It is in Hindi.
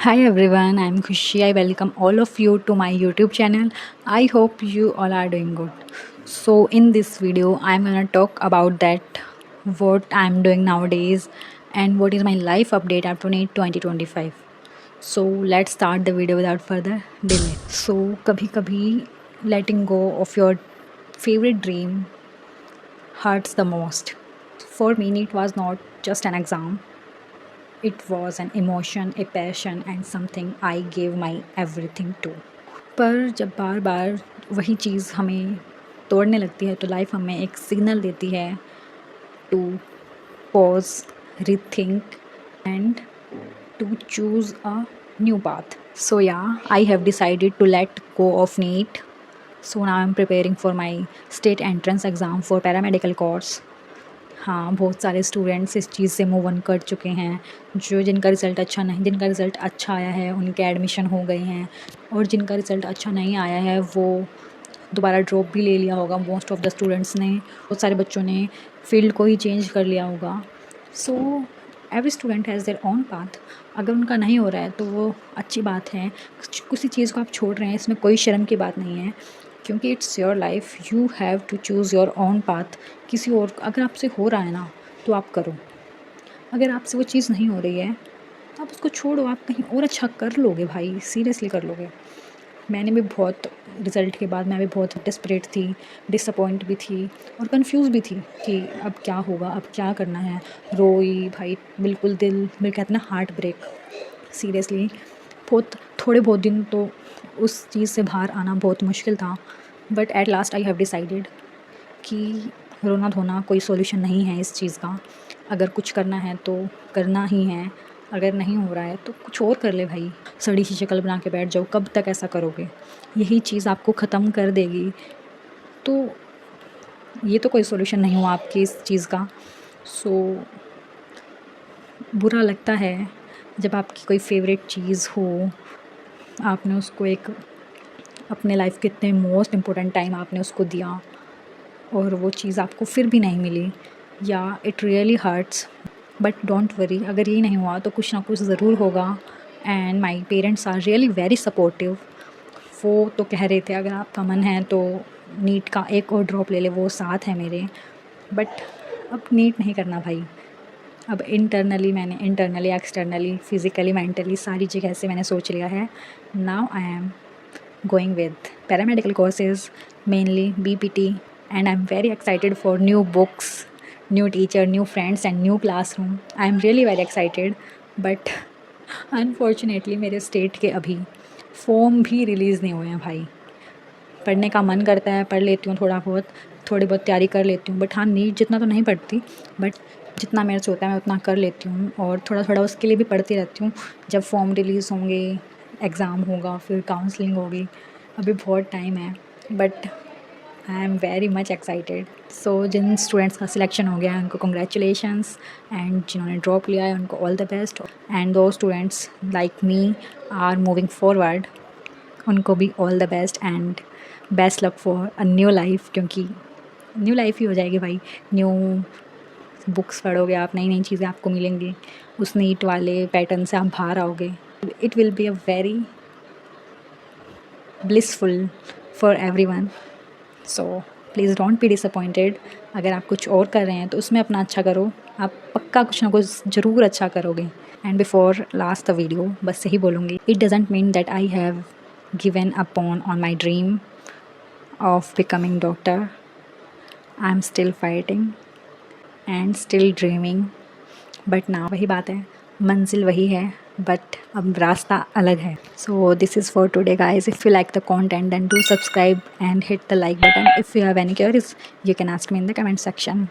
Hi everyone, I'm Khushi. I welcome all of you to my YouTube channel. I hope you all are doing good. So in this video, I'm gonna talk about that what I'm doing nowadays and what is my life update after NEET 2025. So let's start the video without further delay. So कभी कभी letting go of your favorite dream hurts the most. For me, NEET was not just an exam. It was an emotion, a passion and something I gave my everything to. पर जब बार बार वही चीज़ हमें तोड़ने लगती है तो लाइफ हमें एक सिग्नल देती है to pause, rethink and to choose a new path. So yeah, I have decided to let go of NEET. So now I'm preparing for my state entrance exam for paramedical course. हाँ, बहुत सारे स्टूडेंट्स इस चीज़ से मूव ऑन कर चुके हैं, जिनका रिज़ल्ट अच्छा आया है उनके एडमिशन हो गए हैं, और जिनका रिज़ल्ट अच्छा नहीं आया है वो दोबारा ड्रॉप भी ले लिया होगा. मोस्ट ऑफ़ द स्टूडेंट्स ने, बहुत सारे बच्चों ने फ़ील्ड को ही चेंज कर लिया होगा. So every student has their own path. अगर उनका नहीं हो रहा है तो वो अच्छी बात है. किसी चीज़ को आप छोड़ रहे हैं, इसमें कोई शर्म की बात नहीं है, क्योंकि it's your life. You have to choose your own path. किसी और, अगर आपसे हो रहा है ना तो आप करो. अगर आपसे वो चीज़ नहीं हो रही है तो आप उसको छोड़ो. आप कहीं और अच्छा कर लोगे भाई, सीरियसली कर लोगे. मैंने भी बहुत, रिज़ल्ट के बाद मैं भी बहुत डिस्परेट थी, डिसअपॉइंट भी थी और कंफ्यूज भी थी कि अब क्या होगा, अब क्या करना है. रोई भाई, बिल्कुल दिल मेरे, कहते ना हार्ट ब्रेक. सीरियसली थोड़े बहुत दिन तो उस चीज़ से बाहर आना बहुत मुश्किल था. But at last I have decided कि रोना धोना कोई सॉल्यूशन नहीं है इस चीज़ का. अगर कुछ करना है तो करना ही है. अगर नहीं हो रहा है तो कुछ और कर ले भाई. सड़ी सी शक्ल बना के बैठ जाओ, कब तक ऐसा करोगे? यही चीज़ आपको ख़त्म कर देगी. तो ये तो कोई सॉल्यूशन नहीं हुआ आपकी इस चीज़ का. सो बुरा लगता है जब आपकी कोई फेवरेट चीज़ हो, आपने उसको एक अपने लाइफ के इतने मोस्ट इम्पोर्टेंट टाइम आपने उसको दिया और वो चीज़ आपको फिर भी नहीं मिली, या it really hurts. But don't worry, अगर ये नहीं हुआ तो कुछ ना कुछ ज़रूर होगा. And my parents are really very supportive. वो तो कह रहे थे अगर आपका मन है तो नीट का एक और ड्रॉप ले ले, वो साथ है मेरे. बट अब नीट नहीं करना भाई. अब मैंने इंटरनली, एक्सटर्नली, फिज़िकली, मेंटली सारी जगह से मैंने सोच लिया है. Now I am going with paramedical courses, mainly BPT, and I'm very excited for new books, new teacher, new friends and new classroom. I'm really very excited, but unfortunately मेरे स्टेट के अभी फॉर्म भी रिलीज़ नहीं हुए हैं भाई. पढ़ने का मन करता है, पढ़ लेती हूँ थोड़ी बहुत तैयारी कर लेती हूँ. बट हाँ, नीट जितना तो नहीं पढ़ती, बट जितना मेरे से होता है मैं उतना कर लेती हूँ, और थोड़ा थोड़ा उसके लिए भी पढ़ती रहती हूँ. जब फॉर्म रिलीज़ होंगे, एग्ज़ाम होगा, फिर काउंसलिंग होगी, अभी बहुत टाइम है. But I am very much excited. So जिन स्टूडेंट्स का सिलेक्शन हो गया है उनको कंग्रेचुलेशंस, एंड जिन्होंने ड्रॉप लिया है उनको all the best. And those students like me are moving forward, उनको भी all the best and best luck for a new life. क्योंकि न्यू लाइफ ही हो जाएगी भाई. न्यू बुक्स पढ़ोगे आप, नई नई चीज़ें आपको मिलेंगी. उस नीट वाले पैटर्न से आप बाहर आओगे. It will be a very blissful for everyone. So please don't be disappointed. अगर आप कुछ और कर रहे हैं तो उसमें अपना अच्छा करो. आप पक्का कुछ ना कुछ ज़रूर अच्छा करोगे. And before last the video बस यही बोलूँगी, it doesn't mean that I have given up on my dream of becoming doctor. I am still fighting and still dreaming. But ना, वही बात है, मंजिल वही है बट अब रास्ता अलग है. So this is for today guys. If you like the content then do subscribe and hit the like button. If you have any queries you can ask me in the comment section.